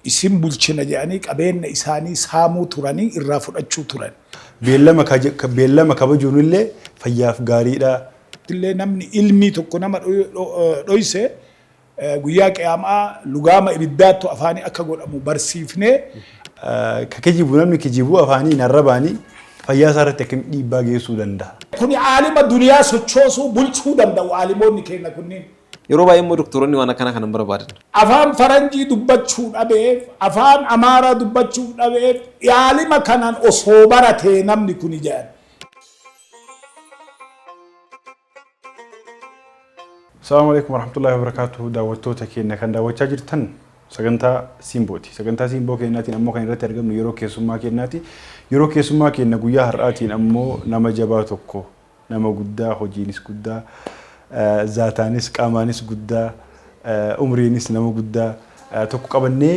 isin bulchina jedhanii qabeenya isaanii saamuu turanii irraa fudhachuu turan. Beellama kabajuun illee fayyaaf gaariidha. Illee namni ilmii tokko nama dhoyse guyyaa qiyaamaa lugaama ibiddaattu afaanii akka godhamu barsiifnee. Ka kijibu namni kijibu afaanii narrabaanii fayyaa isaarratti akkam dhiibbaa geessuu danda'a. Kuni aalima duniyaa sochoosuu bulchuu danda'u aalimoonni keenya kunniin. Yeroo baay'ee immoo doktoronni waan akkana kana barbaadan. Afaan faranjii dubbachuu dhabeef, afaan amaaraa dubbachuu dhabeef, aalima kanaan osoo baratee namni kuni jedhan. Assalamu alaikum warahmatullahi wabarakatuh. Daawwattoota keenya kan daawwachaa jirtan sagantaa Simbooti. Sagantaa Simboo keenyaatiin ammoo kan irratti argamnu yeroo keessummaa keenyaati. Yeroo keessummaa keenya guyyaa har'aatiin ammoo nama jabaa tokko, nama guddaa, hojiinis guddaa, zaataanis qaamaanis guddaa, umriinis nama guddaa tokko qabannee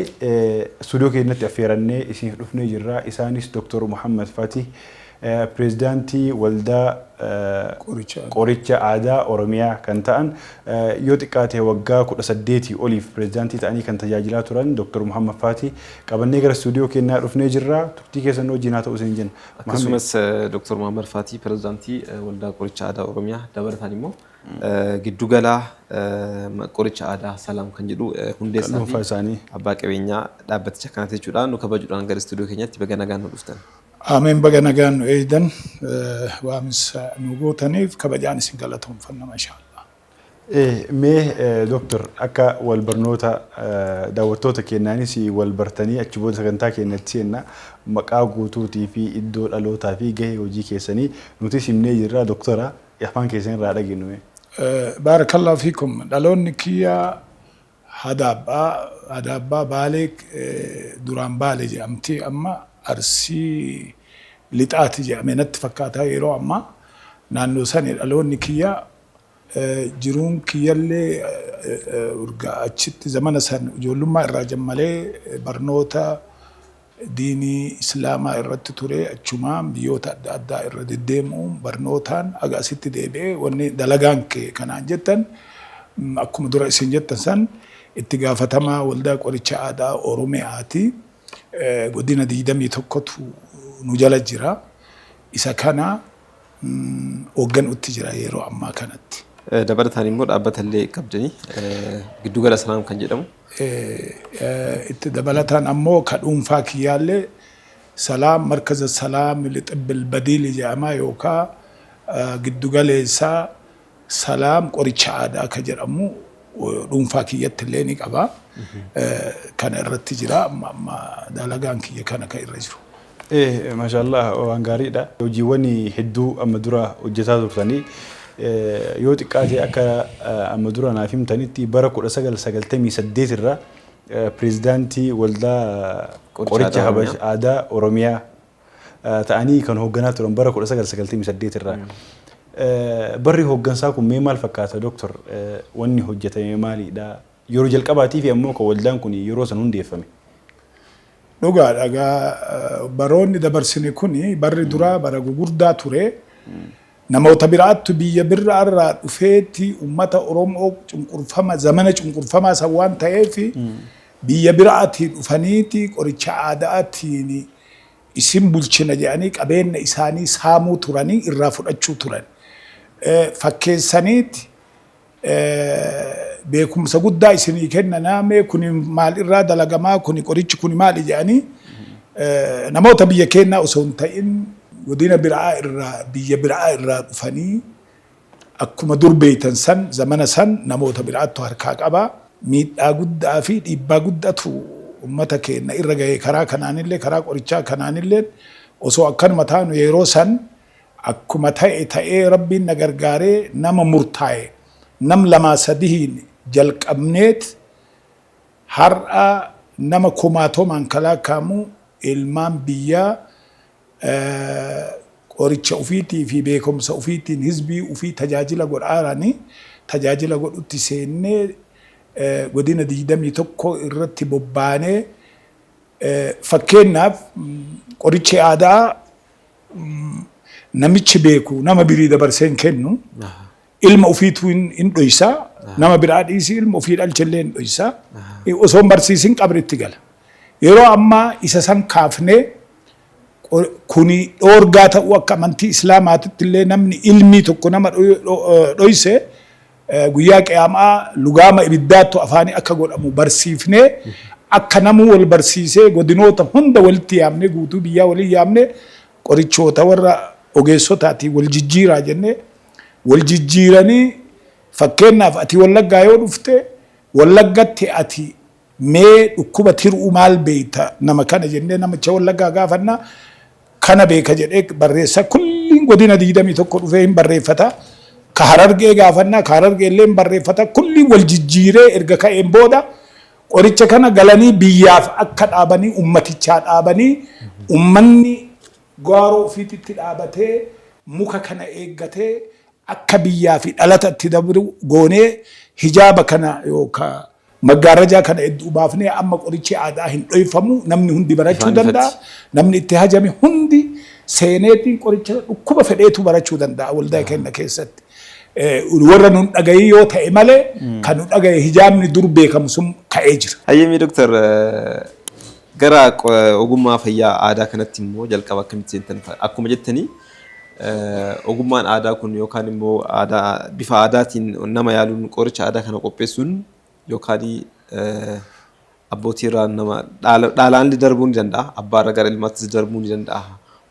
stuudiyoo keenyatti affeerannee isin dhufnee jirra. Isaanis Dr. Muhammad Fatih Pireezidaantii waldaa qoricha aadaa Oromiyaa kan ta'an yoo xiqqaate waggaa 18 oliif pireezidaantii ta'anii kan tajaajilaa turan Dr. Muhammad Fatih qabannee gara stuudiyoo keenyaa dhufnee jirra. Turtii keessan wajjin haa ta'u isin jenna. Akkasumas Dr. Muhammad Fatih pireezidaantii waldaa qoricha aadaa Oromiyaa dabalataan immoo giddugala qoricha aadaa Salaam kan jedhu hundeessaa fi abbaa qabeenyaa dhaabbaticha kanatti jechuudha. Nu kabajuudhaan gara stuudiyoo keenyatti baga nagaan nu dhuftan. Ameen baga nagaan nu eeydan waamisa nu gootaniif kabajaan isin galatoomfanna maashaallah. Mee Doktor akka wal barnoota daawwattoota keenyaanis wal bartanii achi booda sagantaa keenyatti seenna maqaa guutuutii fi iddoo dhalootaa fi gahee hojii keessanii nuti simnee jirra Doktora afaan keessan irraa dhageenyu. Baarakallahu fiikum. Dhaloonni kiyya Hadaabbaa Baalee duraan Baalee jedhamti amma Arsii lixaati jedhamee natti fakkaataa yeroo ammaa naannoo sani dhaloonni kiyya jiruun kiyyallee urgaa achitti zamana san ijoollummaa irraa jammalee barnoota diinii islaamaa irratti ture achumaan biyyoota adda addaa irra deddeemuun barnootaan aga asitti deebi'ee wanni dalagaan kee kanaan jettan akkuma dura isin jettan san itti gaafatamaa waldaa qoricha aadaa Oromiyaati. Godina 21tu nu jala jira. Isa kana hoogganuutti jira yeroo ammaa kanatti. Dabalataan immoo dhaabbatallee qabdanii giddugala Salaam kan jedhamu. Itti dabalataan ammoo ka dhuunfaa kiyyaallee Salaam markaza Salaam lixibbil badiil jedhamaa yookaan giddugaleessaa Salaam qoricha aadaa ka jedhamu dhuunfaa kiyyatti illee ni qaba. Kana irratti jira amma dalagaan kiyya kana kan irra jiru. Maashaallah waan gaariidha. Hojiiwwan hedduu amma dura hojjetaa turtanii yoo xiqqaate akka amma dura naaf himtanitti bara 1998 irraa pireezidaantii waldaa qoricha aadaa Oromiyaa ta'anii kan hoogganaa turan bara 1998 irraa. Barri hooggansaa kun mee maal fakkaata Doktor? Wanni hojjetame maalidha? Yeroo jalqabaatii fi ammoo kan waldaan kun yeroo san hundeeffame. Dhugaadha baroonni dabarsine kuni barri duraa bara gugurdaa ture. Namoota biraattu biyya birraa irraa dhufeetti uummata Oromoo cunqurfama zamana cunqurfamaa san waan ta'eef biyya biraatii dhufaniiti qoricha aadaatiin isin bulchina jedhanii qabeenya isaanii saamuu turanii irraa fudhachuu turan. Fakkeessaniiti beekumsa guddaa isinii kennanaa mee kuni maal irraa dalagamaa kuni qorichi kuni maali jedhanii namoota biyya keenyaa osoo hin ta'in godina biraa irraa biyya biraa irraa dhufanii akkuma dur beeytan san zamana san namoota biraattu harkaa qaba. Miidhaa guddaa fi dhiibbaa guddatu uummata keenya irra gahee karaa kanaanillee karaa qorichaa kanaanillee osoo akkanuma taanu yeroo san akkuma ta'ee rabbiin na gargaaree nama murtaa'e nam lamaa sadihiin jalqabneet har'a nama kumaatomaan kalaakaamu ilmaan biyyaa qoricha ufiitii fi beekumsa ufiitiin hizbii ufii tajaajila godhaaranii tajaajila godhutti seennee godina 21 irratti bobbaanee fakkeenyaaf qorichi aadaa namichi beeku nama birii dabarseen kennu ilma ufiitu hin dhoysaa nama biraa dhiisii ilma ufii dhalchellee hin dhoysaa osoo barsiisin qabritti gala. yeroo ammaa isa san kaafnee kuni dhoorgaa ta'uu akka amantii islaamaatitti illee namni ilmii tokko nama dhoyse guyyaa qiyaamaa lugaama ibiddaattu afaanii akka godhamu barsiifnee akka namuu wal barsiisee godinoota hunda walitti yaamne guutuu biyyaa waliin yaamne qorichoota warra ogeessotaatiin wal jijjiiraa jennee wal jijjiiranii fakkeenyaaf ati Wallaggaa yoo dhufte Wallaggatti ati mee dhukkuba tiruu maal beeyta nama kana jennee namicha Wallaggaa gaafannaa kana beeka jedhee barreessa kulliin godina 21 dhufee hin barreeffata ka Harargee gaafannaa ka Harargee illee hin barreeffata kulliin wal jijjiiree erga ka'een booda qoricha kana galanii biyyaaf akka dhaabanii ummatichaa dhaabanii ummanni gaaroo ofiitti dhaabatee muka kana eeggatee akka biyyaa fi dhalata itti dabru goonee hijaaba kana yookaan maggaarajaa kana hedduu baafnee amma qorichi aadaa hin dhoyfamu namni hundi barachuu danda'a namni itti hajame hundi seeneetiin qoricha dhukkuba fedheetu barachuu danda'a waldaa keenya keessatti warra nun dhagayii yoo ta'e malee kan nu dhagaye hijaabni dur beekamu sun ka'ee jira. Hayyamii Dooktar gara ogummaa fayyaa aadaa kanatti immoo jalqaba akkamitti seentan akkuma jettanii ogummaan aadaa kun yookaan immoo bifa aadaatiin nama yaaluun qoricha aadaa kana qopheessuun yookaan abbootii irraa nama dhaalaan darbuu ni danda'a abbaa irraa gara ilmaattis darbuu ni danda'a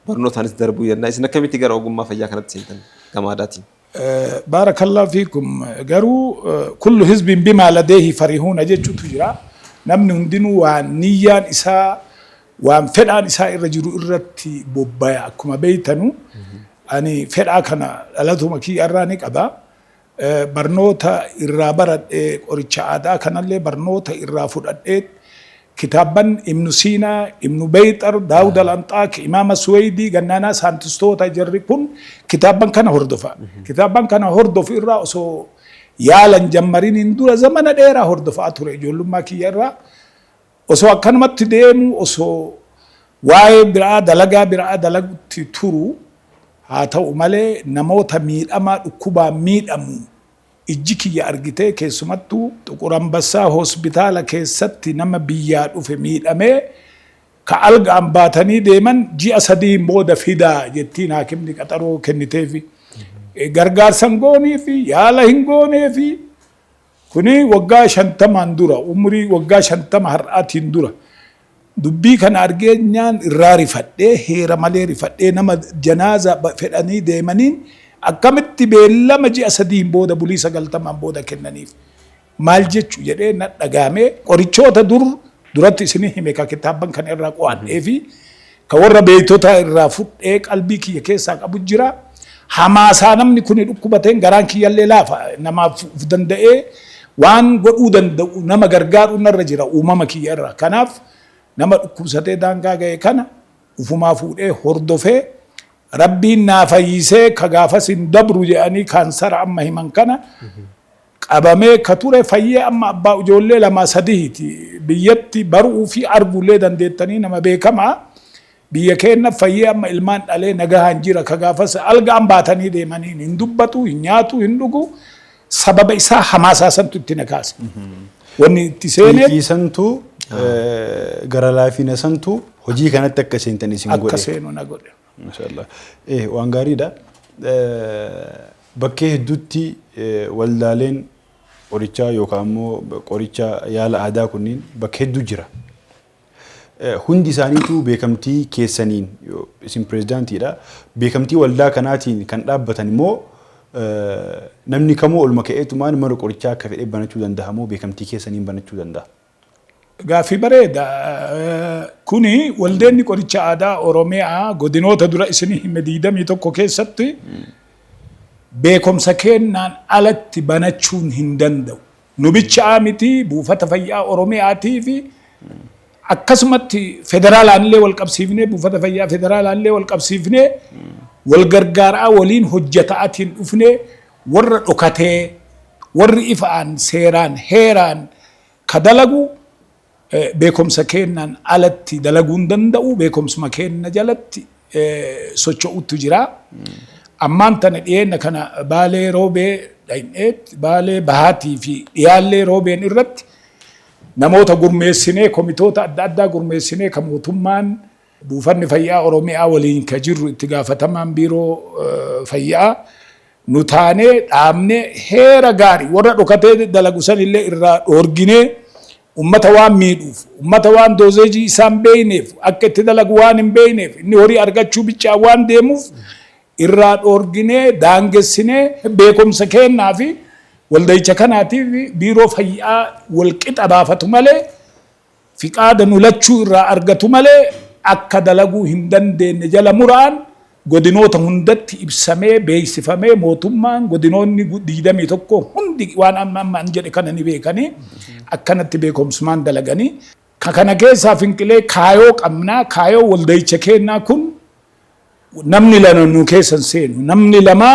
barnootaanis darbuu ni danda'a isin akkamitti gara ogummaa fayyaa kanatti seentan gama aadaatiin. Baarakallahu fiikum garuu kullu hizbin bimaa ladeehi farihuuna jechuutu jira namni hundinuu waan niyyaan isaa waan fedhaan isaa irra jiru irratti bobbaya akkuma beeytanu ani fedhaa kana dhalatuma kiyya irraa ni qaba. Barnoota irraa baradhee qoricha aadaa kanallee barnoota irraa fudhadhee kitaaban Ibnu Siinaa, Ibnu Bayxar, Daawud al-Anxaaki, Imaama Suweydii, gannaanaa saantistoota jarri kun kitaaban kana hordofa. Kitaaban kana hordofu irraa osoo yaalan jammariniin dura zamana dheeraa hordofaa ture ijoollummaa kiyya irraa osoo akkanumatti deemu osoo waa'ee biraa dalagaa biraa dalagutti turu haa ta'u malee namoota miidhamaa dhukkubaan miidhamu ijji kiyya argitee keessumattuu Xuqur Ambassaa hospitaala keessatti nama biyyaa dhufe miidhamee ka algaan baatanii deeman ji'a 3 booda fidaa jettiin haakimni qaxaroo kenniteefi gargaarsan goonii fi yaala hin goonee fi kuni waggaa 50 dura umrii waggaa 50 har'aatiin dura dubbii kana argeenyaan irraa rifadhee heera malee rifadhee nama janaaza fedhanii deemaniin akkamitti beellama ji'a 3 booda bulii 90 booda kennaniif maal jechu jedhee na dhagaamee qorichoota duratti isin hime ka kitaaban kan irraa qo'adhee fi ka warra beeytota irraa fudhee qalbii kiyya keessaa qabu jira hamaasaa namni kun dhukkubateen garaan kiyyallee laafa namaaf danda'ee waan godhuu danda'u nama gargaaruu narra jira uumama kiyya irraa kanaaf nama dhukkubsatee daangaa ga'e kana ufumaa fuudhee hordofee rabbiin naa fayyisee ka gaafas hin dabru jedhanii kaansara amma himan kana qabamee ka ture fayyee amma abbaa ijoollee 2-3ti biyyatti baruu fi arguullee dandeettanii nama beekamaa biyya keenya fayyee amma ilmaan dhalee nagahaan jira ka gaafas algaan baatanii deemanii hin dubbatu hin nyaatu hin dhugu sababa isaa hamaasaa santu itti nakaase wanni itti seenee santu gara laafina santu hojii kanatti akka seentanii isin godhe akka seenu na godhe mashallah waan gaariidha bakkee hedduutti waldaaleen qorichaa yookaan immoo qoricha yaala aadaa kunniin bakka hedduu jira hundi isaaniitu beekamtii keessaniin isin pirezidaantiidha beekamtii waldaa kanaatiin kan dhaabbatan immoo namni kamuu olma ka'eetumaan mana qorichaa akka fedhee banachuu danda'a moo beekamtii keessaniin banachuu danda'a. Gaaffii bareeda kuni waldeenni qoricha aadaa Oromiyaa godinoota dura isin hime 21 keessatti beekumsa kennaan alatti banachuun hin danda'u. Nu bichaa miti buufata fayyaa Oromiyaatii fi akkasumatti federaalaallee wal qabsiifnee buufata fayyaa federaalaallee wal qabsiifnee wal gargaaraa waliin hojjetaatiin dhufnee warra dhokatee warri ifaan seeraan heeraan ka dalagu beekumsa kennaan alatti dalaguun danda'u beekumsuma kenna jalatti socho'utu jira. Ammaan tana dhiyeenya kana baalee roobee dhayneet baalee bahaatii fi dhiyaallee roobeen irratti namoota gurmeessinee komitoota adda addaa gurmeessinee kan mootummaan buufanni fayyaa Oromiyaa waliin ka jirru itti gaafatamaan biiroo fayyaa nu taanee dhaabnee heera gaarii warra dhokatee dalagu sanillee irraa dhoorginee ummata waan miidhuuf ummata waan doozeejii isaan beeyneef akka itti dalagu waan hin beeyneef inni horii argachuu bichaa waan deemuuf irraa dhoorginee daangessinee beekumsa kennaa fi waldayicha kanaatiif biiroo fayyaa walqixa baafatu malee fiqaada nu lachuu irraa argatu malee akka dalaguu hin dandeenye jala muraan godinoota hundatti ibsamee beeksifamee mootummaan godinoonni 21 hundi waan amma jedhe kana ni beekanii akkanatti beekumsumaan dalaganii kana keessaa finqilee kaayoo qabnaa kaayoo waldayicha kennaa kun namni lama nu keessan seenu namni lama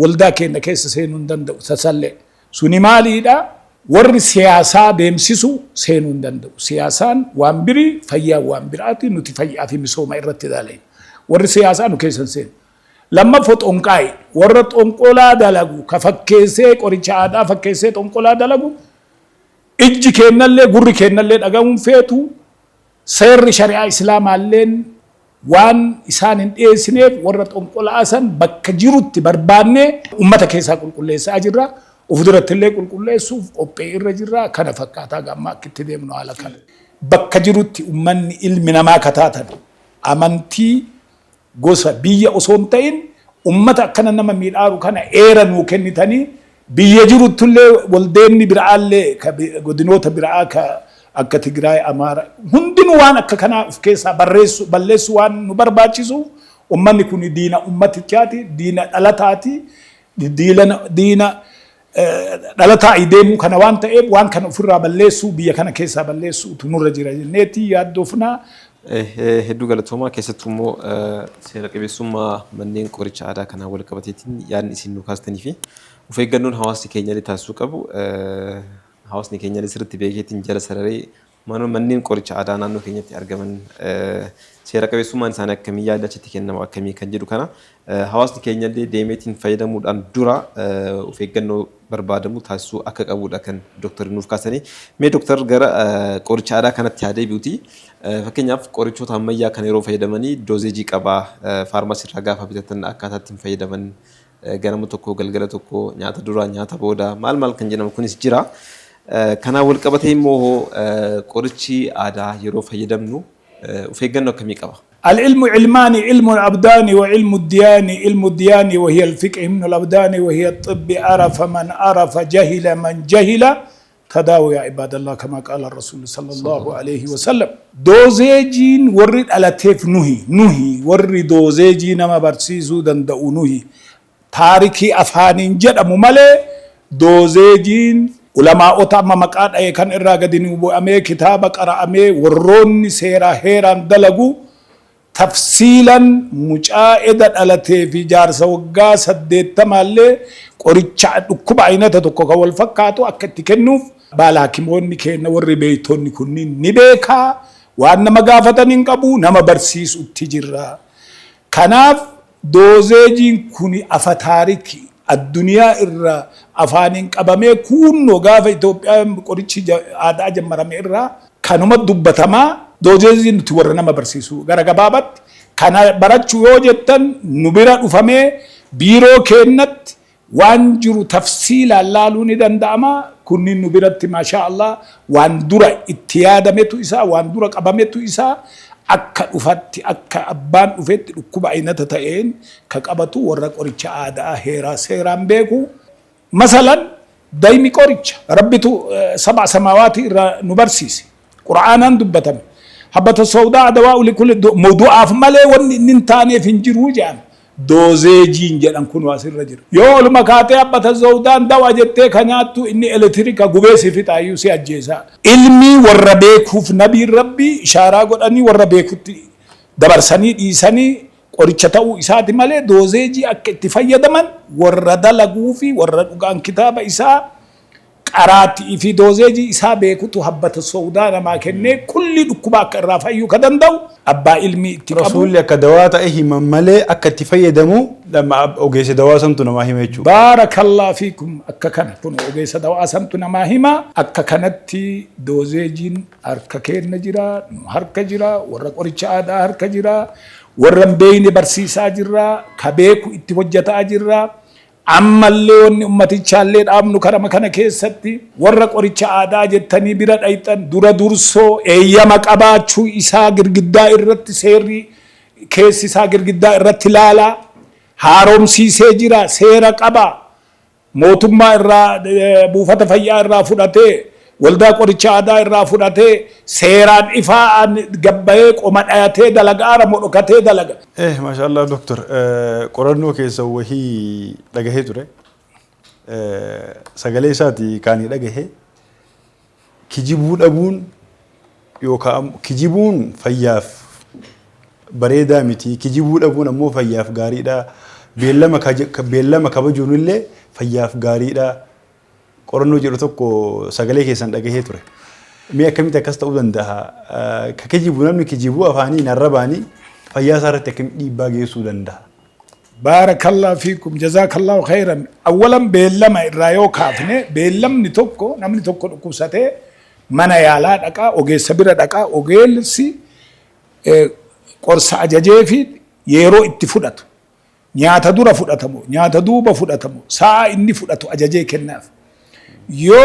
waldaa kenna keessa seenuu hin danda'u sasallee suni maaliidha warri siyaasaa deemsisu seenuu hin danda'u siyaasaan waan birii fayyaa waan biraati nuti fayyaa fi misooma irratti dalayna warri siyaasaa nu keessan seenu lammaffaa xonqaa'e warra xonqolaa dalagu ka fakkeessee qoricha aadaa fakkeessee xonqolaa dalagu ijji kennallee gurri kennallee dhagahuun feetu seerri shari'aa islaamaalleen waan isaan hin dhiyeessineef warra xonqolaa san bakka jirutti barbaannee ummata keessaa qulqulleessaa jirra uf durattillee qulqulleessuuf qophee irra jirra kana fakkaataa gamma akkitti deemnu haala kana bakka jirutti ummanni ilmi namaa kataatan amantii gosa biyya osoo hin ta'in ummata akkana nama miidhaaru kana eera nuu kennitanii biyya jiruttullee waldeenni biraallee godinoota biraa ka akka Tigraay Amaara hundinuu waan akka kanaa of keessaa balleessu waan nu barbaachisu ummanni kun diina ummatichaati diina dhalataati diina dhalataa deemuu kana waan ta'eef waan kana ofirraa balleessu biyya kana keessaa balleessu nurra jira jenneeti yaaddoofnaa. Hedduu galatoomaa keessattuu immoo seera qabeessummaa manneen qoricha aadaa kanaa wal qabateetiin yaadni isin nu kaastanii fi of eeggannoon hawaasni keenya taasisuu qabu hawaasni keenya sirriitti beekeetiin jala sararee manneen qoricha aadaa naannoo keenyatti argaman seera qabeessummaan isaanii akkamii yaada achitti kennamu akkamii kan jedhu kana hawaasni keenya illee deemeetiin fayyadamuudhaan dura of eeggannoo barbaadamu taasisuu akka qabudha kan dooktarri nuuf kaasanii. Mee dooktar gara qoricha aadaa kanatti yaadee biuti fakkeenyaaf qorichoota ammayyaa kan yeroo fayyadamanii doozeejii qabaa faarmaasii irraa gaafa bitatan akkaataa ittiin fayyadaman ganama tokko galgala tokko nyaata dura nyaata booda maal kan jedhamu kunis jira. Kanaan wal qabatee immoo qorichi aadaa yeroo fayyadamnu of eeggannoo akkamii qaba? العلم علمان علم الأبدان وعلم الديان علم الديان وهي الفقه من الأبدان وهي الطب عرف من عرف جهل من جهل تداوي يا عباد الله كما قال الرسول صلى الله عليه وسلم دوزيجين ورد على تيف نهي ورد دوزيجين ما برسيسو دندو نهي تاريخي أفانين جد ممالي دوزيجين علماء أتام مقاد أي كان إراغ دينو أمي كتاب قرأ أمي وروني سيرا هيران دلقو تفصيلا مجاعدة على في جارس وقا سديت مالي قريتشا دكوب عينة دكوكا والفكاتو أكتي كنوف بالا كيموني كينا وري بيتوني كنين نبيكا وأن مقافة ننقبو نما برسيس اتجرا كناف دوزيجين كوني أفتاريكي الدنيا إرّا أفانين قبامي كونو غافة إثيوبيا قريتشي آدا جمرامي إرّا كانوما دبتما دوزيجين تورنا ما برسيسو غرا غبابت كان براتشو يوجتن نبرا افامي بيرو كينت وانجرو تفصيل لالوني دنداما كونين نبرت ما شاء الله وان درا اتيادمتو إسا وان درا قبامتو إسا akka ufatti akka abbaan ufetti dhukkuba aynata ta'een ka qabatu warra qoricha aadaa heeraa seeraan beeku masalan daymi qoricha rabbitu sab'a samawaati irra nu barsiise qur'aanaan dubbatame habbata sawdaa dawaa likulli mawdu'aaf malee wanni inni hin taaneef hin jiru jedhan doozeejiin jedhan kun waasirra jira yoo oluma kaatee habbata sawdaan dawaa jettee ka nyaattu inni elektirika gubee si fixaayyuu si ajjeesa ilmi warra beekuuf nabiin rabbi ishaaraa godhanii warra beekutti dabarsanii dhiisanii qoricha ta'uu isaati malee doozeejii akka itti fayyadaman warra dalaguu fi warra dhugaan kitaaba isaa قراتي في دوزيجي إسابة كتو حبة السوداء ما كنّي كل دكوبا كرافيو كدندو أبا علمي تقبل رسول لك دوات أيه مملة أكتفي دمو لما أوجيس دوا سنتنا ما هي ميجو بارك الله فيكم أككنا كن أوجيس دوا سنتنا ما هما أككنتي دوزيجين أرككين نجرا هركجرا ورق ورشادا هركجرا ورم بين برسيسا جرا كبيكو اتوجتا جرا أما اللي وني أمتي شالين أمنو كرام كنا كيستي ورق أوريتش عادا جتني براد أيتن دورا دورسو أيامك أباچو إساقر جدا إرت سيري كيس إساقر جدا إرت لالا هاروم سيجرا سيرك أبا موتما إرا بوفت فيا إرا فراتي ولدا أوريتش عادا إرا فراتي سيران إفاء جبهك ومن آياته دلقارا مركته دلق. ما شاء الله دكتور قرنو كيسو وهي لقيه ترى سجلي ساتي كاني لقيه كجيبون أبون يوكا كجيبون فياف بريدا متي كجيبون أبون أمو فياف غاريدا بيلما كبجون اللي فياف غاريدا قرنو جرتوكو سجلي كيسان لقيه ترى مية كم تكست أودن ده كجيبون أمني كجيبوا أفاني نرباني فيا صارت كم يباجي سودان ده بارك الله فيكم جزاك الله خيرا أولا بيلما الرايو كافنة بيلم نتوكو نمني توكو كوساته منا يالا دكا أوجي سبيرة دكا أوجيل سي قرص أجاجي في يرو اتفودت نياتا دورا فودتمو نياتا دوبا فودتمو ساعة إني فودتو أجاجي كناف يو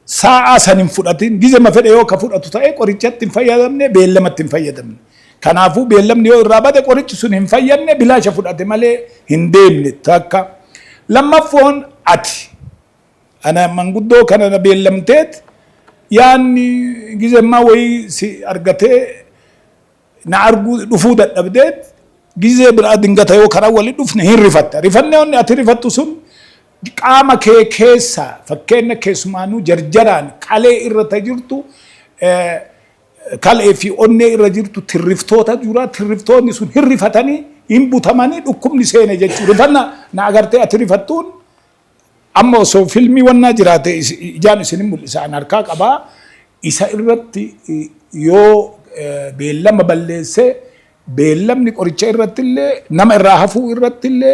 ساعة سنين فودتين جزء ما فيه يو كفودتو تاي قريتشات تنفيدمني بيلما تنفيدمني كنافو بيلم نيو الرابطة قريتش سنين فيدمني بلا شفودت مالي هنديمني تاكا لما فون أتي أنا من قدو كان أنا بيلمتت يعني جزء ما وي سي أرجته نعرجو نفوذ الأبدات جزء برادين قطع يو كرا ولي نفنه هين رفنا وني أتي رفتو سن قام كيسا فكنا كيسمانو جرجران كله إرتجرتو كله في أني إرتجرتو ترفتوتا جورا ترفتوني سن هين رفتني إن بوتماني لكم نسينا جتشو رفنا نعرته أتي رفتون أما سو فيلمي ونا جراته جان سينما لسان أركاك أبا إسا إرتي يو بيلم بلسه بيلم نقولش إرتيله نام الراحفو إرتيله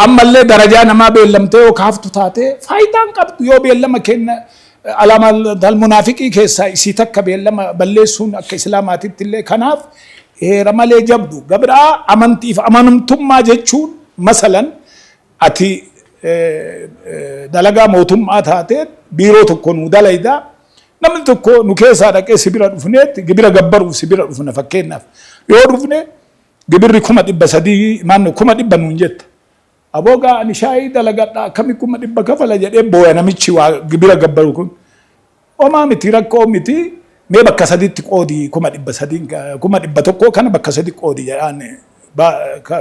أما اللي درجة نما بيلمته وكافتو تاته فايدان قبض يو بيلم كن علامة المنافقين كيسا سيتك بيلم بلسون كإسلامات تله كناف رمالي جبدو قبرا أمنتي فأمنتم ما جتشون مثلا أتي دلقا موتم آتاته بيرو تكونو دلائدا نمل تكو نكيسا دكي سبيرا رفنيت قبرا قبرو سبيرا رفنا فكينا يو رفني قبر كومة إبا سدي مانو كومة إبا نونجت أبوغا نشاي دلقا كمي كومة إبا كفلا جد بويا نميتشي قبرا قبرو كون وما متي ركو متي مي بكا سدي تقودي كومة إبا سدي كومة إبا تكو كان بكا سدي قودي يعني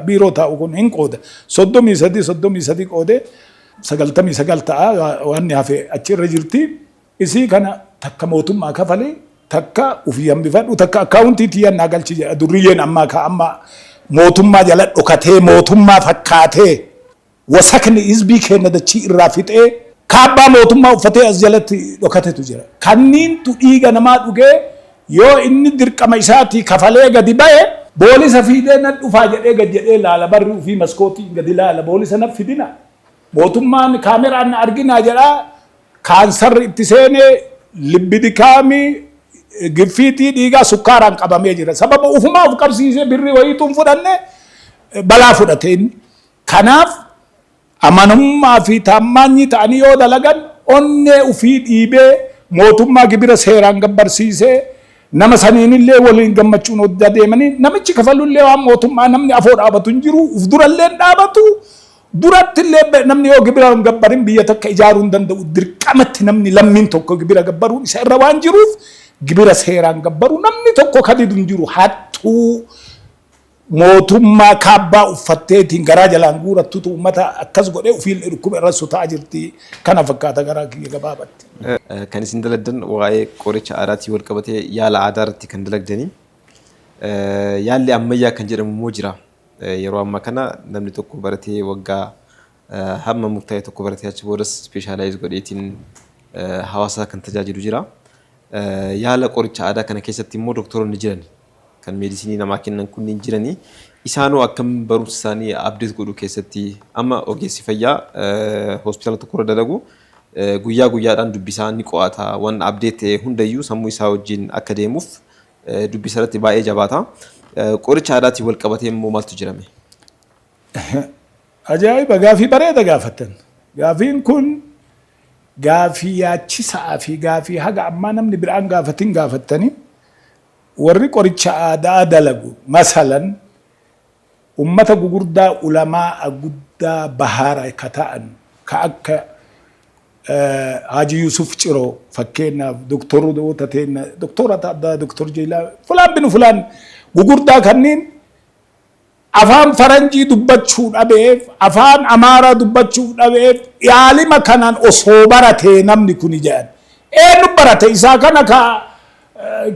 بيرو تاو كون هين قودة صدومي سدي قودة سقلتمي سقلتا واني هافي أتشير رجلتي إسي كان تكا موتم ما كفالي تكا وفيهم بفاد وتكا أكاونتي تيان ناقل شيء دريين أما كأما موتم ما جلت أكته موتم ما فكاته وسكن إزبي كنا دشي الرافت كابا موتم ما فتى أزجلت أكته تجرا كنين تيجا نمات وجه يو إني درك مايساتي كفالي قدي باي بوليس فيدنا نفاجئ قدي لا لا برو في مسكوتي قدي لا بوليس نفيدنا موتم ما كاميرا نأرجينا جرا كانسر اتسانه لبدي كامي غفيتي ديغا سكاران قبامي جرا سبب وفما وقبسيسه بري ويتم فدنه بلا فدتين كناف امانما في تاماني تانيو دلغن اون وفي ديبه موتما غبير سيران غبرسيسه نما سنين اللي ولين غمچون وددمني نمچ كفلو اللي موتما نمني افود ابتنجرو افدرلن دابتو duratti illee namni yoo gibira gabbarin biyya takka ijaaruu hin danda'u dirqamatti namni lammiin tokko gibira gabbaruun isa irra waan jiruuf gibira seeraan gabbaru namni tokko kadidu hin jiru hattuu mootummaa kaabbaa uffatteetiin garaa jalaan guurattutu uummata akkas godhee ufiin dhukkuba irra sotaa jirti kana fakkaata garaa kiyya gabaabatti. Kan isin dalagdan waa'ee qoricha aadaatii wal qabatee yaala aadaa irratti kan dalagdanii yaalli ammayyaa kan jedhamu immoo jira. Yeroo ammaa kana namni tokko baratee waggaa hamma murtaa'e tokko baratee achi boodas speeshaalaayiz godheetiin hawaasa kan tajaajilu jira. Yaala qoricha aadaa kana keessatti immoo doktoroonni jiran kan meedisinii namaa kennan kunniin jiranii isaanoo akkam barumsa isaanii abdeet godhu keessatti amma ogeessi fayyaa hospitaala tokkorra dalagu guyyaa guyyaadhaan dubbisaa ni qo'ata waan abdeet ta'e hundayyuu sammuu isaa wajjin akka deemuuf dubbisa irratti baay'ee jabaata. Qoricha aadaatiin wal qabatee immoo maaltu jirame? Ajaa'iba gaafii bareeda gaafatan. Gaafiin kun gaafii yaachisaa fi gaafii haga ammaa namni biraan gaafatin gaafattanii warri qoricha aadaa dalagu masalan ummata gugurdaa ulamaa guddaa bahaara ka ta'an ka akka Haji Yusuf Ciro fakkeenyaaf doktora addaa doktor Jeelaa fulaan binu fulaan gugurdaa kanneen afaan faranjii dubbachuu dhabeef afaan amaaraa dubbachuu dhabeef yaalima kanaan osoo baratee namni kuni jedhan eenyu barate isaa kana ka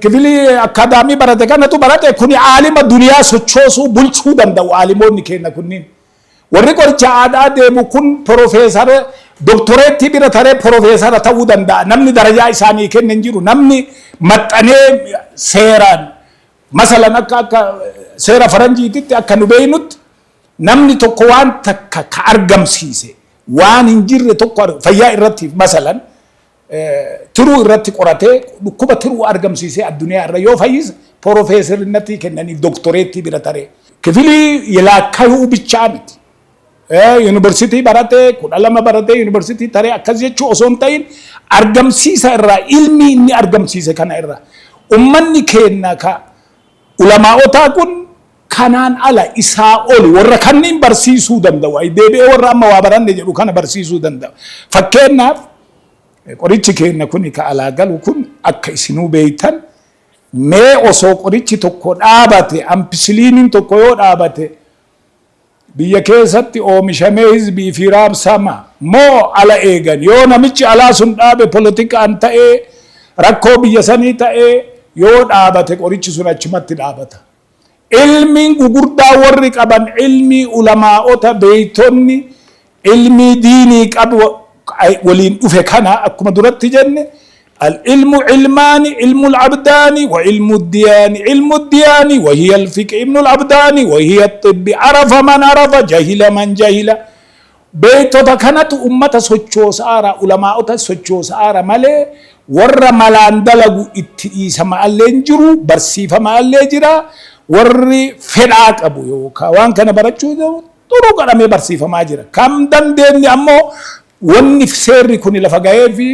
kifilii akaadaamii barate kanatu barate kuni aalima duniyaa sochoosuu bulchuu danda'u aalimoonni keenya kunniin warri qoricha aadaa deemu kun profeesara doktoreetti bira taree profeesara ta'uu danda'a namni darajaa isaanii kennan jiru namni maxxanee seeraan masalan akka seera faranjiititti akka nu beeynutti namni tokko waan takka ka argamsiise waan hin jirre tokko fayyaa irratti masalan tiruu irratti qoratee dhukkuba tiruu argamsiise addunyaa irra yoo fayyise profeesarinnatti kennanii doktoreetti bira taree kifilii yilaakkayuu bichaa miti. Yuunivarsiitii baratee 12 baratee yuunivarsiitii taree akkas jechuu osoo hin ta'in argamsiisa irraa ilmi inni argamsiise kana irraa ummanni keenya ka ulamaa'otaa kun kanaan ala isaa oli warra kanneen barsiisuu danda'u deebi'ee warra amma waa baranne jedhu kana barsiisuu danda'u. Fakkeenyaaf qorichi keenya kun ka alaa galu kun akka isinuu beeytan mee osoo qorichi tokko dhaabate ampisiliiniin tokko yoo dhaabate biyya keessatti oomishamee hizbii fi raabsama moo ala eegan yoo namichi alaa sun dhaabe politikaan ta'ee rakkoo biyya sanii ta'ee yoo dhaabate qorichi sun achumatti dhaabata. Ilmiin gugurdaa warri qaban ilmii ulamaa'ota beeytonni ilmii diinii qabu waliin dhufe kana akkuma duratti jenne العلم علمان علم العبدان وعلم الديان علم الديان وهي الفقه ابن العبدان وهي الطب عرف من عرف جهل من جهل بيتو كانت أمة سوچو سارا علماء سوچو سارا مالي ور ملان دلقو اتئيس ما اللينجرو برسيف ما الليجرا ور فلاك أبو يوكا وان كان برچو دو طرق رمي برسيف ما جرا كم دن دين أمو ونفسير كوني لفقائي في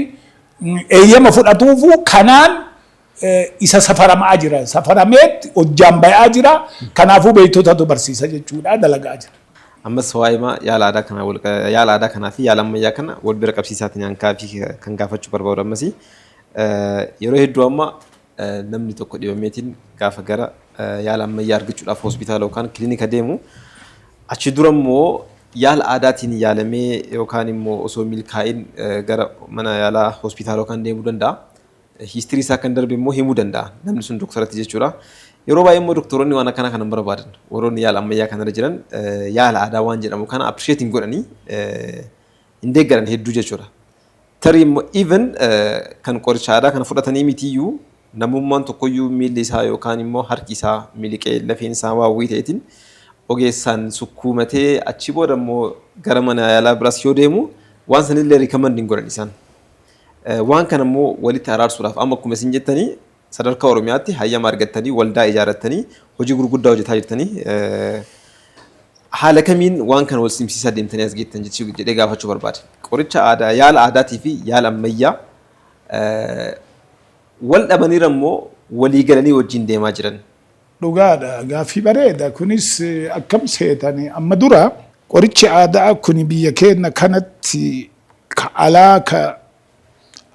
eeyyama fudhatuufu kanaan isa safaramaa jira safarameet hojjaan bayaa jira kanaafuu beeytotatu barsiisa jechuudha dalagaa jira. Ammas waa'ima yaala aadaa kanaa fi yaala ammayyaa kana wal bira qabsiisaatiin hankaa fi kan gaafachuu barbaadu ammas yeroo hedduu amma namni tokko dhibameetiin gaafa gara yaala ammayyaa argachuudhaaf hospitaala yookaan kilinika deemu achi dura immoo yaala aadaatiin yaalamee yookaan immoo osoo milkaa'in gara mana yaalaa hospitaala yookaan deemuu danda'a. Histirii isaa kan darbe immoo himuu danda'a namni sun doktoratti jechuudha. Yeroo baay'ee immoo doktoroonni waan akkana kana barbaadan warroonni yaala ammayyaa kanarra jiran yaala aadaa waan jedhamu kana appreciate godhanii hin deeggaran hedduu jechuudha. Tarii immoo even kan qoricha aadaa kana fudhatanii mitiyyuu namummaan tokkoyyuu miilli isaa yookaan immoo harki isaa miliqee lafeen isaa waawwii ta'eetiin ogeessaan sukkuumatee achi booda immoo gara mana yaalaa biraas yoo deemu waan sanillee recommend hin godhan isaan. Waan kana immoo walitti araarsuudhaaf amma akkuma isin jettanii sadarkaa Oromiyaatti hayyama argattanii waldaa ijaarrattanii hojii gurguddaa hojjetaa jirtanii haala kamiin waan kana wal simsiisaa deemtanii as geettan jedhee gaafachuu barbaade. Qoricha aadaa yaala aadaatii fi yaala ammayyaa wal dhabaniira immoo walii galanii wajjin deemaa jiran. Dhugaadha gaaffii bareeda kunis akkam seetanii amma dura qorichi aadaa kun biyya keenya kanatti ka alaa ka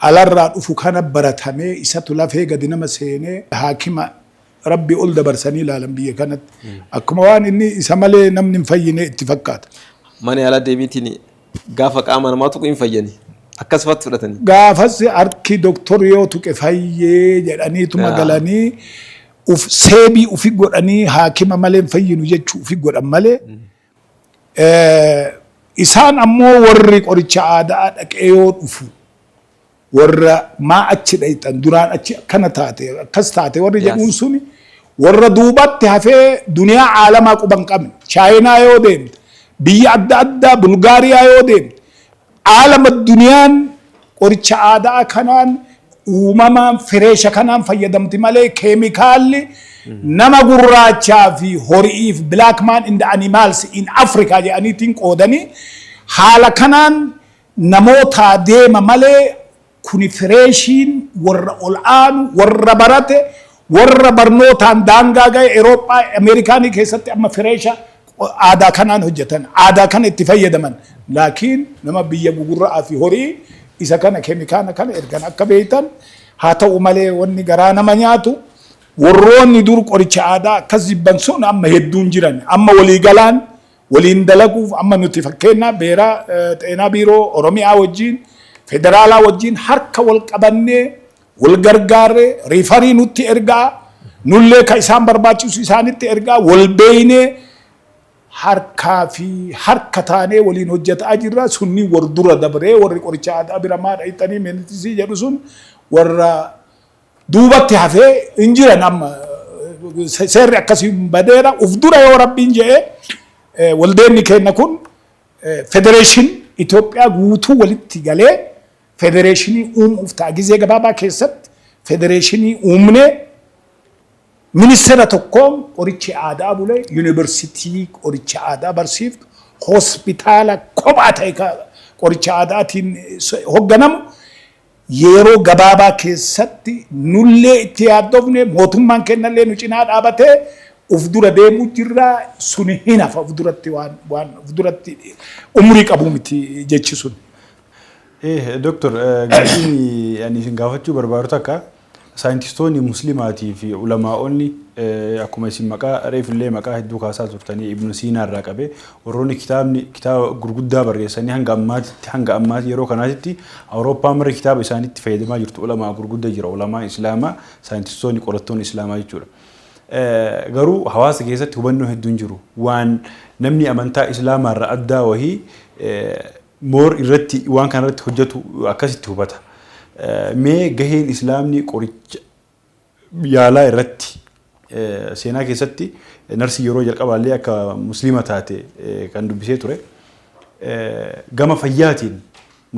alarraa dhufu kana baratamee isatu lafee gadi nama seenee haakima rabbi ol dabarsanii ilaalan biyya kanatti akkuma waan inni isa malee namni hin fayyine itti fakkaata. Mana yaalaa deemiitiin gaafa qaama namaa tuqu hin fayyani. Akkasumatti fudhatanii. Gaafas harki doktorri yoo tuqe fayyee jedhaniituma galanii seebii ufi godhanii haakima malee hin fayyinu jechuu ufi godhan malee. Isaan ammoo warri qoricha aadaa dhaqee yoo dhufu warra maa achi dhayxan duraan achi akkana taate akkas taate warri jedhuun suni warra duubatti hafee duniyaa caalamaa quban qabne chaayinaa yoo deemte biyya adda addaa bulgaariyaa yoo deemte caalama duniyaan qoricha aadaa kanaan uumamaan fireesha kanaan fayyadamti malee keemikaalli nama gurraachaa fi horiif black man in the animals in Africa jedhaniitiin qoodanii haala kanaan namoota deema malee kuni fireeshiin warra ol'aanu warra barate warra barnootaan daangaa ga'e Eurooppaa Ameerikaanii keessatti amma fireesha aadaa kanaan hojjetan aadaa kana itti fayyadaman laakiin nama biyya gugurraa fi horii isa kana keemikaala kana ergan akka beeytan haa ta'u malee wanni garaa nama nyaatu warroonni dur qoricha aadaa akkas jibban sun amma hedduun jiran amma walii galaan waliin dalaguuf amma nuti fakkeenya beeraa xeenaa biiroo Oromiyaa wajjin federaalaa wajjin harka wal qabannee wal gargaarree riifarii nutti ergaa nullee ka isaan barbaachisu isaanitti ergaa wal beeynee harkaa fi harka taanee waliin hojjetaa jirra sunni war dura dabree warri qoricha aadaa bira maa dhayxanii meentisii jedhu sun warra duubatti hafee hin jiran amma seerri akkasii badeera uf dura yoo rabbiin jedhee waldeenni keenya kun federeeshin Itoophiyaa guutuu walitti galee federeeshinii uumuuf ta'a gizee gabaabaa keessatti federeeshinii uumnee ministeera tokkoon qoricha aadaa bulee yuunivarsiitii qoricha aadaa barsiiftu hospitaala kophaa ta'e qoricha aadaatiin hoogganamu yeroo gabaabaa keessatti nullee itti yaaddofne mootummaan kennallee nu cinaa dhaabatee uf dura deemuu jirraa suni hin hafa uf duratti waan uf duratti umrii qabu miti jechi sun. Doktor gaaffiin ani isin gaafachuu barbaadu takka saayintistoonni muslimaatii fi ulamaa'onni akkuma isin maqaa reefillee maqaa hedduu kaasaa turtanii Ibnu Siinaa irraa qabee warroonni kitaaba gurguddaa barreessanii hanga ammaatti yeroo kanaatti Awurooppaa marri kitaaba isaaniitti fayyadamaa jirtu ulamaa gurguddaa jira ulamaa islaamaa saayintistoonni qorattoonni islaamaa jechuudha. Garuu hawaasa keessatti hubannoo hedduun jiru waan namni amantaa islaamaa irraa addaa wahii moor irratti waan kana irratti hojjetu akkasitti hubata. Mee gaheen islaamni qoricha yaalaa irratti seenaa keessatti narsii yeroo jalqabaallee akka muslima taate kan dubbisee ture gama fayyaatiin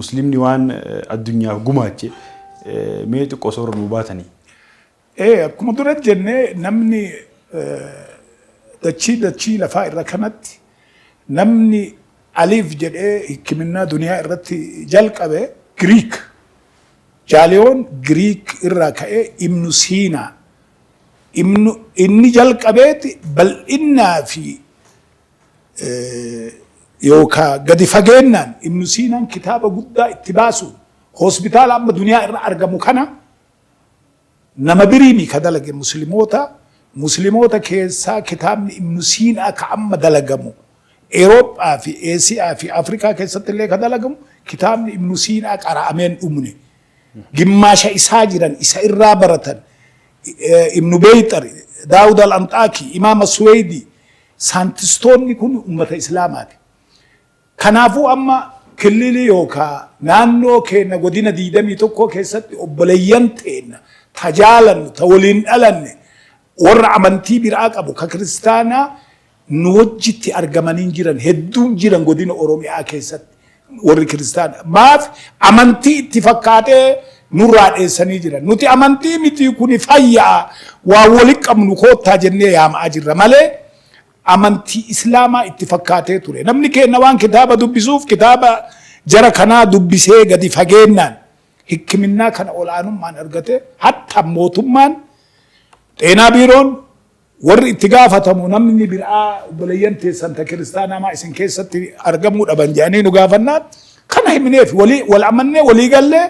muslimni waan addunyaaf gumaache mee xiqqoo soora nu baatanii. Akkuma dura jennee namni dachii lafaa irra kanatti namni aliif jedhee hikiminnaa duniyaa irratti jalqabe Giriik. Jaaliyoon Giriik irraa ka'ee Ibnu Siinaa. Inni jalqabeeti bal'innaa fi yookaan gadi fageennaan Ibnu Siinaan kitaaba guddaa itti baasuun hospitaala amma duniyaa irra argamu kana nama biriimi ka dalage musliimoota keessaa kitaabni Ibnu Siinaa ka amma dalagamu Eurooppaa fi Eesiyaa fi Afrikaa keessatti illee ka dalagamu kitaabni Ibnu Siinaa qara'ameen dhumne. Gimmaasha isaa jiran isa irraa baratan Ibnu Beyxar, Daawud al-Anxaaki, Imaam Suweydii saayintistoonni kun ummata islaamaati. Kanaafuu amma kililii yookaan naannoo keenya godina 21 keessatti obboleeyyan teenya tajaalannu ta waliin dhalanne warra amantii biraa qabu ka kiristaanaa nu wajjitti argamanii jiran hedduun jiran godina Oromiyaa keessatti. Warri kiristaana maaf amantii itti fakkaatee nurraa dheessanii jiran nuti amantii miti kuni fayyaa waa walitti qabnu koottaa jennee yaamaa jirra malee amantii islaamaa itti fakkaatee ture namni keenya waan kitaaba dubbisuuf kitaaba jara kanaa dubbisee gadi fageennaan hikiminnaa kana olaanummaan argate hatta mootummaan xeenaa biiroon warri itti gaafatamu namni biraa obboleeyyan teessan ta kiristaanaa maa isin keessatti argamuu dhaban jedhanii nu gaafannaan kana himneef wal amannee walii gallee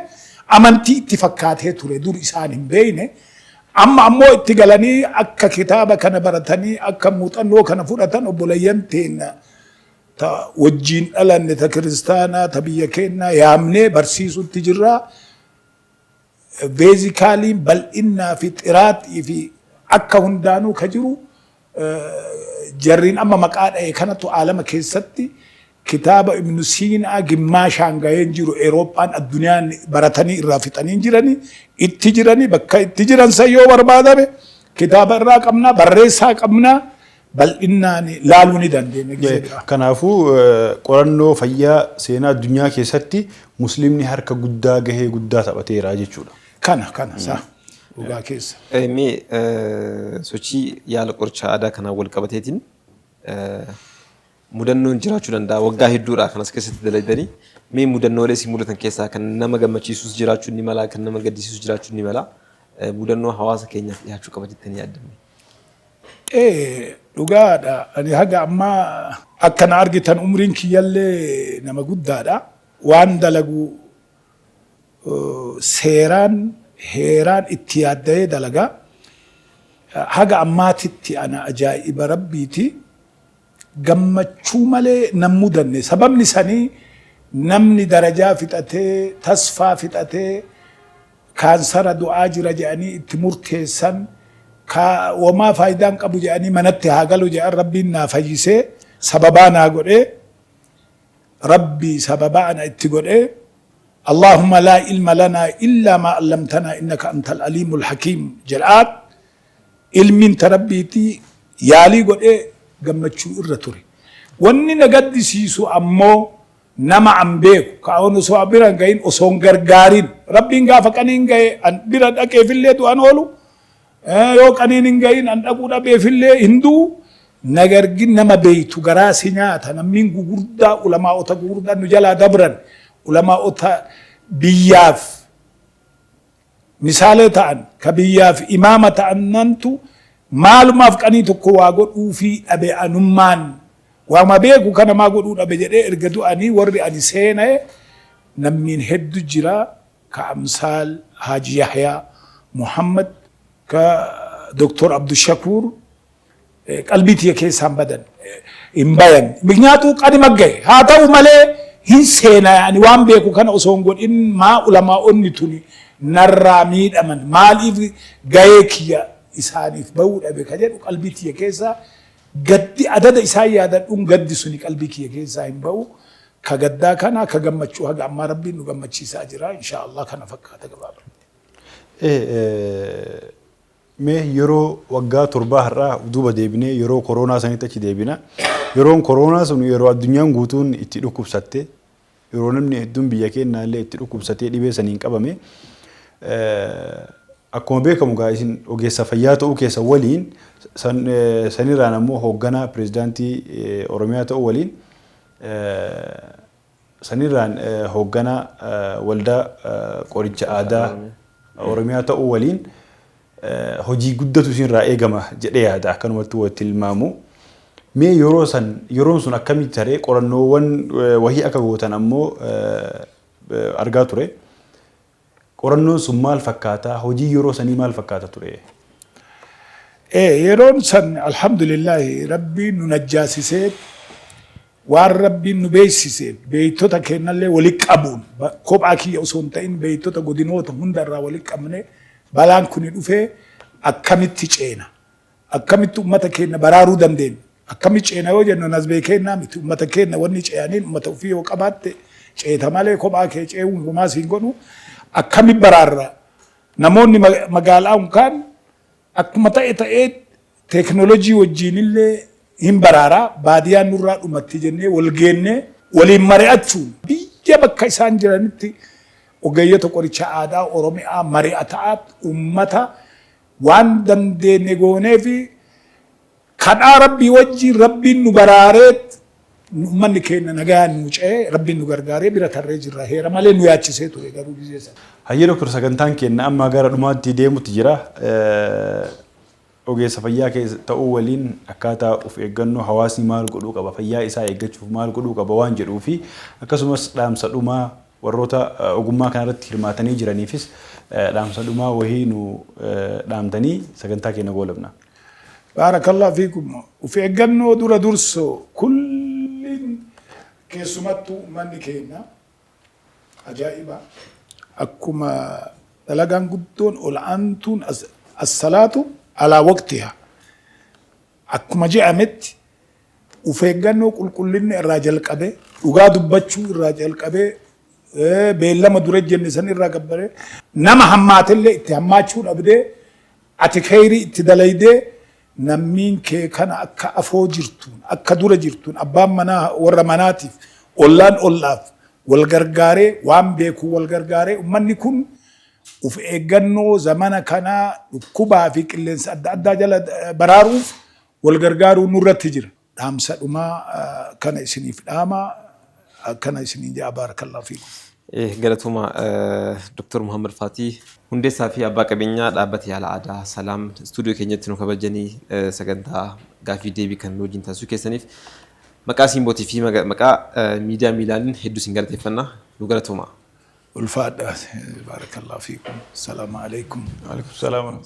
amantii itti fakkaatee ture dur isaan hin beeyne amma ammoo itti galanii akka kitaaba kana baratanii akka muuxannoo kana fudhatan obboleeyyan teenya ta wajjiin dhalanne ta kiristaanaa ta biyya keenya yaamnee barsiisutti jirra beezikaaliin bal'innaa fi xiraaxii fi akka hundaanuu ka jiru jarriin amma maqaa dha'e kanatu aalama keessatti kitaaba Ibnu Siinaa gimmaashaan gaheen jiru Eurooppaan addunyaan baratanii irraa fixanii jiranii itti jiranii bakka itti jiran san yoo barbaadame kitaaba irraa qabnaa barreessaa qabnaa bal'innaan laaluu ni dandeenya. Kanaafuu qorannoo fayyaa seenaa addunyaa keessatti musliimni harka guddaa gahee guddaa taphateera jechuudha. Kana saa dhugaa keessa. Mee sochii yaala qoricha aadaa kanaan wal qabateetiin mudannoon jiraachuu danda'a waggaa hedduudha kan as keessatti dalaydanii mee mudannoolee si mudatan keessaa kan nama gammachiisus jiraachuu ni mala kan nama gaddisiisus jiraachuu ni mala mudannoo hawaasa keenyaaf dhiyaachuu qaba jettanii yaaddanne. Dhugaadha ani haga ammaa akkana argitan umriin kiyyallee nama guddaadha waan dalagu seeraan heeraan itti yaadda'ee dalagaa haga ammaatitti ana ajaa'iba rabbiiti. Gammachuu malee nan mudanne sababni sanii namni darajaa fixatee tasfaa fixatee kaansara du'aa jira jedhanii itti murteessan wamaa faayidaan qabu jedhanii manatti haa galu jedhan rabbiin naa fayyisee sababaa naa godhee rabbii sababaa ana itti godhee اللهم لا علم لنا إلا ما علمتنا إنك أنت العليم الحكيم جلات علم تربيتي يالي قد gammachuu irra ture wanni na gaddisiisu ammoo nama an beeku kaa'oon osoo bira gahin osoo gargaarin rabbiin gaafa qaniin gahe an bira dhaqeefillee du'an oolu yoo qaniin hin gahin an dhaquu dhabeefillee hinduu nagargin nama beeytu garaa si nyaata namni gugurdaa ulamaa'ota gugurdaa nu jalaa dabran ulamaa'ota biyyaaf misaalee ta'an ka biyyaaf imaama ta'an nantu maalumaaf qanii tokko waa godhuu fi dhabe anummaan waama beeku kana maa godhuu dhabe jedhee erga du'anii warri ani seenae namniin heddu jira ka amsaal Haaji Yahyaa Muhammad ka Doktor Abdushakuur qalbii tiyya keessaan badan hin bayan mignaatuu qadima gahe haa ta'u malee hin seena ani waan beeku kana osoo hin godhin maa ulamaa'onni tuni narraa miidhaman maaliif gahee kiyya isaaniif bahuu dhabe ka jedhu qalbii tiyya keessaa gaddi adada isaan yaadadhuun gaddi suni qalbii kiyya keessaa hin bahu ka gaddaa kana ka gammachuu haga ammaa rabbiin nu gammachiisaa jira inshaallah kana fakkaata gabaabaa. Mee yeroo waggaa torbaa har'aa duuba deebinee yeroo koronaa sanitti achi deebina yeroon koronaa sun yeroo addunyaan guutuun itti dhukkubsatte yeroo namni hedduun biyya keenyaa illee itti dhukkubsatee dhibee saniin qabame akkuma beekamu gaa isin ogeessa fayyaa ta'uu keessa waliin sanirraan ammoo hoogganaa pirezidaantii Oromiyaa ta'uu waliin sanirraan hoogganaa waldaa qoricha aadaa Oromiyaa ta'uu waliin hojii guddatu isinirraa eegama jedhee yaada akkanumatti walitti ilmaamu. Mee yeroon sun akkamitti taree qorannoowwan wahii akka gootan ammoo argaa ture. Qorannoon sun maal fakkaata? Hojii yeroo sanii maal fakkaata ture? Yeroon san alhamdulillahi rabbiin nu najjaasisee waan rabbiin nu beeksisee beeytota kennallee walitti qabuun kophaa kiyya osoo hin ta'in beeytota godinoota hundarraa walitti qabne balaan kun dhufee akkamitti ceena akkamitti ummata keenya baraaruu dandeenya akkamitti ceena yoo jennu nasbee kennaa miti ummata keenya wanni ce'aniin ummata ofii yoo qabaatte ceeta malee kophaa kee ce'uun homaa siin godhu akkamitti baraarra namoonni magaalaa unkaan akkuma ta'ee teeknoolojii wajjiinillee hin baraaraa baadiyaan nurraa dhumatti jennee wal geennee waliin mari'achuun biyya bakka isaan jiranitti ogeeyyota qoricha aadaa Oromiyaa mari'ataa ummata waan dandeenye goonee fi kadhaa rabbii wajjiin rabbiin nu baraareet ummanni keenya nagaan nu ce'ee rabbiin nu gargaaree bira tarree jirra heera malee nu yaachisee ture garuu bizeessa. Hayyee Doktor sagantaan keenya amma gara dhumaatti deemutti jira. Ogeessa fayyaa ta'uu waliin akkaataa of eeggannoo hawaasni maal godhuu qaba fayyaa isaa eeggachuuf maal godhuu qaba waan jedhuu fi akkasumas dhaamsa dhumaa warroota ogummaa kanarratti hirmaatanii jiraniifis dhaamsa dhumaa wahii nu dhaamtanii sagantaa keenya goolabna. Baarakallahu fiikum. Of eeggannoo dura dursoo kulliin keessumattuu manni keenya ajaa'iba akkuma dalagaan guddoon ol aantuun as-salaatu على وقتها أكما جاء مت ufeeggannoo qulqullinni irraa jalqabee dhugaa dubbachuu irraa jalqabee beellama dura jenne san irraa gabbare nama hammaatellee itti hammaachuu dhabdee ati kheyrii itti dalaydee nammiin kee kana akka afoo jirtuun akka dura jirtuun abbaan manaa warra manaatiif ollaan ollaaf wal gargaaree waan beeku wal gargaaree ummanni kun uf eeggannoo zamana kanaa dhukkubaa fi qilleensa adda addaa jala baraaruuf wal gargaaruu nurratti jira. Dhaamsa dhumaa kana isiniif dhaamaa akkana isiniin jaa baarakallahu fiikum. Galatuma Dr. Muhammad Fatii hundeessaa fi abbaa qabeenyaa dhaabbata yaala aadaa Salaam istuudiyoo keenyatti nu kabajanii sagantaa gaafii deebii kan wajjin taasisuu keessaniif maqaa Siimbootii fi maqaa miidiyaa Miilaaniin hedduu isin galateeffanna nu galatuma. Ulfaadhaa baarakallahu fiikum. Salaamu alaikum. Waalaikum salaam.